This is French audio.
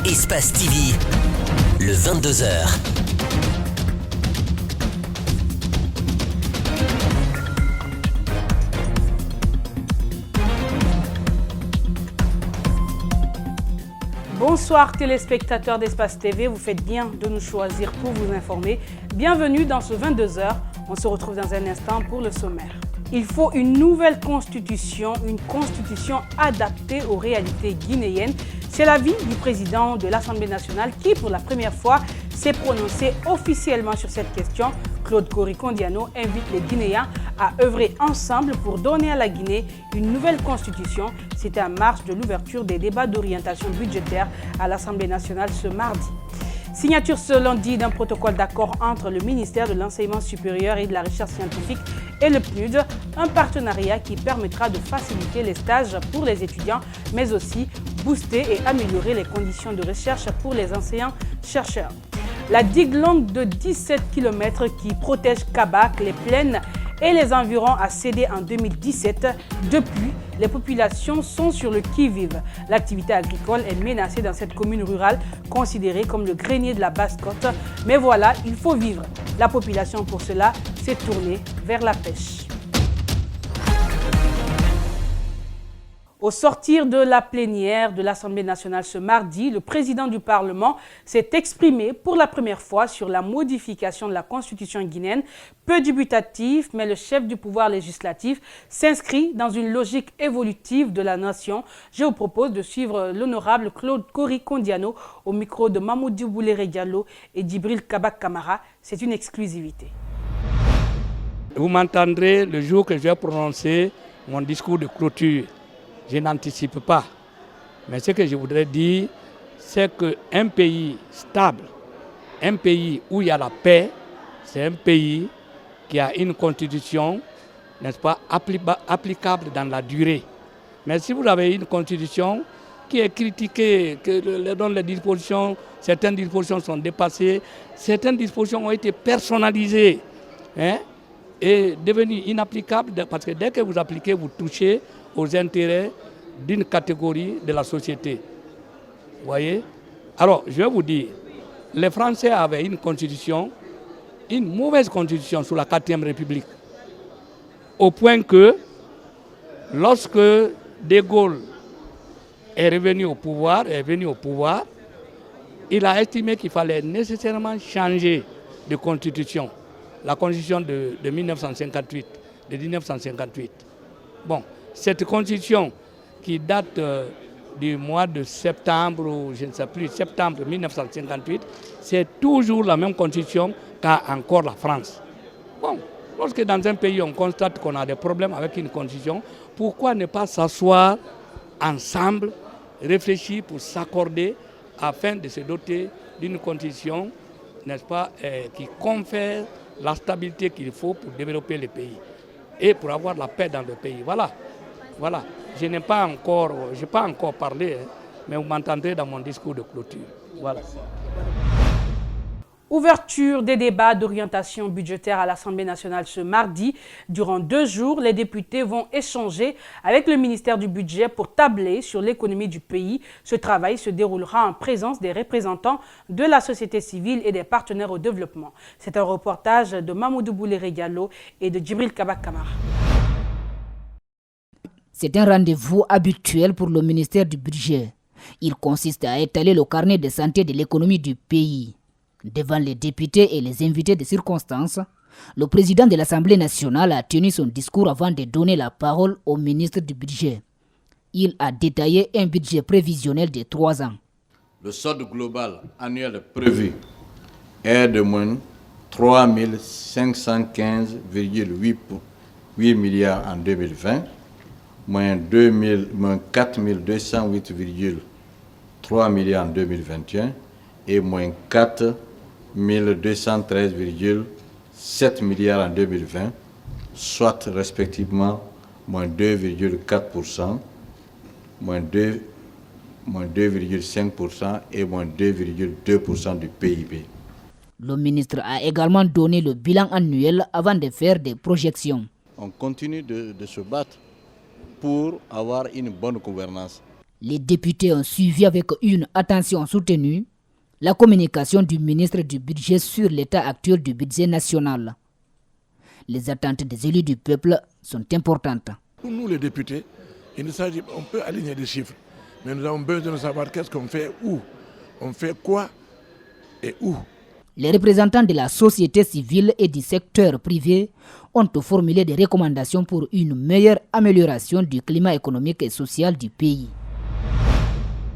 Espace TV, le 22h. Bonsoir téléspectateurs d'Espace TV, vous faites bien de nous choisir pour vous informer. Bienvenue dans ce 22h, on se retrouve dans un instant pour le sommaire. Il faut une nouvelle constitution, une constitution adaptée aux réalités guinéennes. C'est l'avis du président de l'Assemblée nationale qui, pour la première fois, s'est prononcé officiellement sur cette question. Claude Korikondiano invite les Guinéens à œuvrer ensemble pour donner à la Guinée une nouvelle constitution. C'était en marge de l'ouverture des débats d'orientation budgétaire à l'Assemblée nationale ce mardi. Signature ce lundi d'un protocole d'accord entre le ministère de l'Enseignement supérieur et de la Recherche scientifique et le PNUD, un partenariat qui permettra de faciliter les stages pour les étudiants, mais aussi booster et améliorer les conditions de recherche pour les enseignants-chercheurs. La digue longue de 17 km qui protège Kabak, les plaines et les environs a cédé en 2017. Depuis, les populations sont sur le qui-vive. L'activité agricole est menacée dans cette commune rurale, considérée comme le grenier de la Basse-Côte. Mais voilà, il faut vivre. La population, pour cela, s'est tournée vers la pêche. Au sortir de la plénière de l'Assemblée nationale ce mardi, le président du Parlement s'est exprimé pour la première fois sur la modification de la Constitution guinéenne. Peu dubitatif, mais le chef du pouvoir législatif s'inscrit dans une logique évolutive de la nation. Je vous propose de suivre l'honorable Claude Korikondiano au micro de Mamoudou Bouléré Diallo et Djibril Kabak Kamara. C'est une exclusivité. Vous m'entendrez le jour que je vais prononcer mon discours de clôture. Je n'anticipe pas. Mais ce que je voudrais dire, c'est qu'un pays stable, un pays où il y a la paix, c'est un pays qui a une constitution, n'est-ce pas, applicable dans la durée. Mais si vous avez une constitution qui est critiquée, dont les dispositions, certaines dispositions sont dépassées, certaines dispositions ont été personnalisées, et devenues inapplicables, parce que dès que vous appliquez, vous touchez aux intérêts d'une catégorie de la société. Vous voyez? Alors, je vais vous dire, les Français avaient une constitution, une mauvaise constitution sous la 4e République. Au point que, lorsque De Gaulle est venu au pouvoir, il a estimé qu'il fallait nécessairement changer de constitution. La constitution de 1958, de 1958. Bon, cette constitution qui date du mois de septembre, ou je ne sais plus, septembre 1958, c'est toujours la même constitution qu'a encore la France. Bon, lorsque dans un pays on constate qu'on a des problèmes avec une constitution, pourquoi ne pas s'asseoir ensemble, réfléchir pour s'accorder afin de se doter d'une constitution, n'est-ce pas, qui confère la stabilité qu'il faut pour développer le pays et pour avoir la paix dans le pays. Voilà. Je n'ai pas encore parlé, mais vous m'entendrez dans mon discours de clôture. Voilà. Ouverture des débats d'orientation budgétaire à l'Assemblée nationale ce mardi. Durant 2 jours, les députés vont échanger avec le ministère du Budget pour tabler sur l'économie du pays. Ce travail se déroulera en présence des représentants de la société civile et des partenaires au développement. C'est un reportage de Mamoudou Bouléré Diallo et de Djibril Kabak Kamara. C'est un rendez-vous habituel pour le ministère du Budget. Il consiste à étaler le carnet de santé de l'économie du pays. Devant les députés et les invités de circonstance, le président de l'Assemblée nationale a tenu son discours avant de donner la parole au ministre du Budget. Il a détaillé un budget prévisionnel de 3 ans. Le solde global annuel prévu est de moins 3 515,8 milliards en 2020, moins 4 208,3 milliards en 2021 et moins 4 213,7 milliards en 2020, soit respectivement moins 2,4%, moins 2,5% et moins 2,2% du PIB. Le ministre a également donné le bilan annuel avant de faire des projections. On continue de se battre pour avoir une bonne gouvernance. Les députés ont suivi avec une attention soutenue la communication du ministre du Budget sur l'état actuel du budget national. Les attentes des élus du peuple sont importantes. Pour nous les députés, on peut aligner des chiffres, mais nous avons besoin de savoir qu'est-ce qu'on fait, où, on fait quoi et où. Les représentants de la société civile et du secteur privé ont formulé des recommandations pour une meilleure amélioration du climat économique et social du pays.